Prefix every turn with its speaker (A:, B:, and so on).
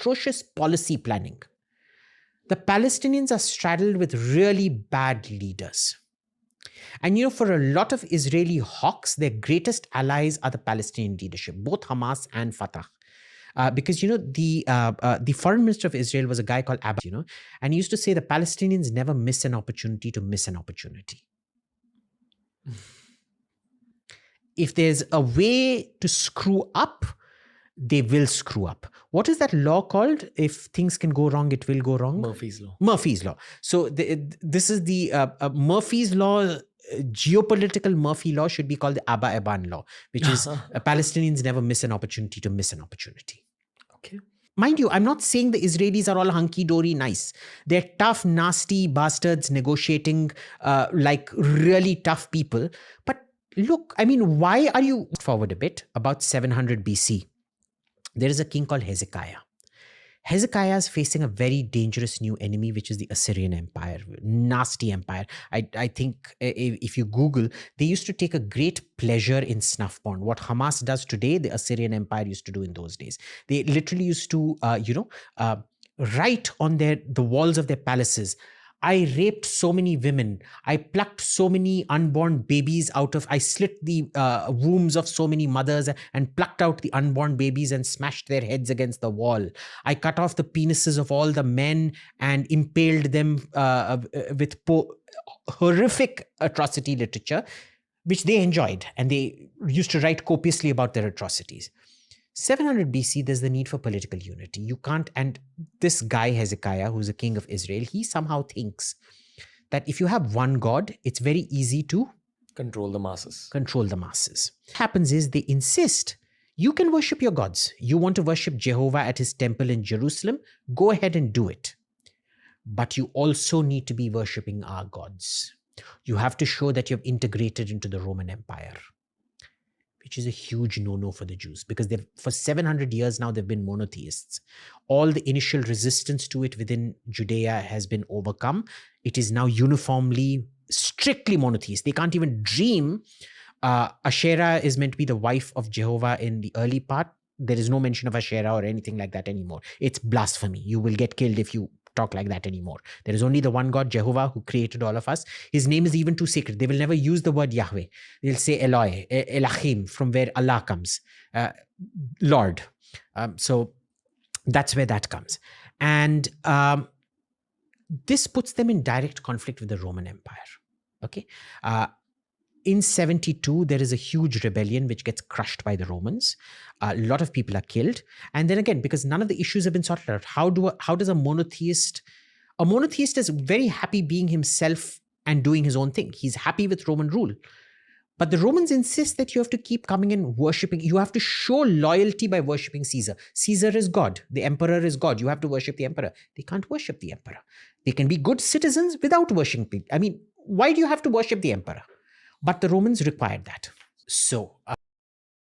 A: atrocious policy planning. The Palestinians are straddled with really bad leaders. And for a lot of Israeli hawks, their greatest allies are the Palestinian leadership, both Hamas and Fatah. Because the foreign minister of Israel was a guy called Abbas, and he used to say the Palestinians never miss an opportunity to miss an opportunity. If there's a way to screw up, they will screw up. What is that law called? If things can go wrong, it will go wrong.
B: Murphy's Law.
A: Murphy's Law. So this is the Murphy's Law. Geopolitical Murphy Law should be called the Abba Eban Law, which is Palestinians never miss an opportunity to miss an opportunity.
B: Okay.
A: Mind you, I'm not saying the Israelis are all hunky-dory nice. They're tough, nasty bastards negotiating like really tough people. But look, why are you... Forward a bit, about 700 BC, there is a king called Hezekiah. Hezekiah is facing a very dangerous new enemy, which is the Assyrian Empire. Nasty empire. I think if you Google, they used to take a great pleasure in snuff porn. What Hamas does today, the Assyrian Empire used to do in those days. They literally used to, write on the walls of their palaces, I raped so many women. I plucked so many unborn babies I slit the wombs of so many mothers and plucked out the unborn babies and smashed their heads against the wall. I cut off the penises of all the men and impaled them with horrific atrocity literature, which they enjoyed. And they used to write copiously about their atrocities. 700 BC, there's the need for political unity. You can't, and this guy Hezekiah, who's a king of Israel, he somehow thinks that if you have one God, it's very easy to
B: control the masses.
A: What happens is they insist, you can worship your gods. You want to worship Jehovah at his temple in Jerusalem, go ahead and do it. But you also need to be worshiping our gods. You have to show that you've integrated into the Roman Empire, which is a huge no-no for the Jews, because for 700 years now, they've been monotheists. All the initial resistance to it within Judea has been overcome. It is now uniformly, strictly monotheist. They can't even dream. Asherah is meant to be the wife of Jehovah in the early part. There is no mention of Asherah or anything like that anymore. It's blasphemy. You will get killed if you talk like that anymore. There is only the one God, Jehovah, who created all of us. His name is even too sacred. They will never use the word Yahweh. They'll say Eloi, Elachim, from where Allah comes, Lord. So that's where that comes. And this puts them in direct conflict with the Roman Empire. Okay. In 72, there is a huge rebellion which gets crushed by the Romans. A lot of people are killed. And then again, because none of the issues have been sorted out, how does a monotheist is very happy being himself and doing his own thing. He's happy with Roman rule. But the Romans insist that you have to keep coming in worshipping. You have to show loyalty by worshipping Caesar. Caesar is God. The emperor is God. You have to worship the emperor. They can't worship the emperor. They can be good citizens without worshiping. Why do you have to worship the emperor? But the Romans required that. So